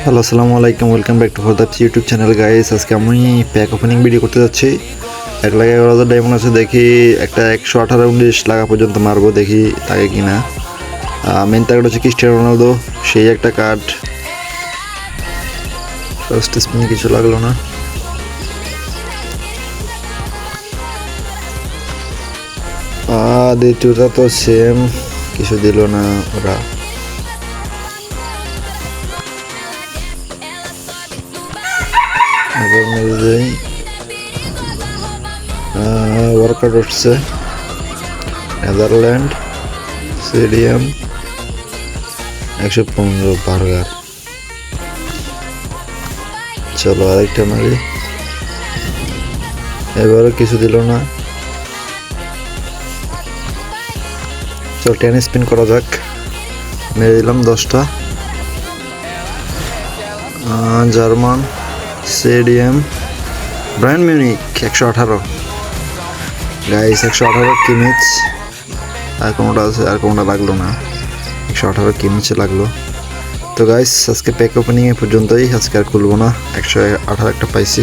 Hello, আসসালামু আলাইকুম। Welcome back to further YouTube channel guys. আজকে আমি প্যাক ওপেনিং ভিডিও করতে যাচ্ছি। 1,11,000 ডায়মন্ড আছে, দেখি একটা 118-19 লাগা পর্যন্ত মারবো, দেখি থাকে কি না। মেন টার্গেট হচ্ছে ক্রিস্টিয়ানো রোনালদো, সেই একটা কার্ড। ফার্স্ট স্পিনে কিছু লাগলো না। দ্বিতীয়টা তো সেম, কিছু দিল না ওরা। এবার মেরে দেই। ওয়ার্কআউট হচ্ছে নেদারল্যান্ড স্টেডিয়াম 115 বার্গার। চলো আরেকটা মারি। এবারও কিছু দিল না। চল 10 স্পিন করা যাক। মেরে দিলাম 10টা। German stadium Bayern Munich 118 guys, 118 Kimmich. আর কোনোটা আছে, আর কোনোটা লাগলো না। 118 কিমিচে লাগলো। তো গাইস, আজকে প্যাক ওপেনিং এ পর্যন্তই, আজকে আর খুলবো না। 118 একটা পাইছি।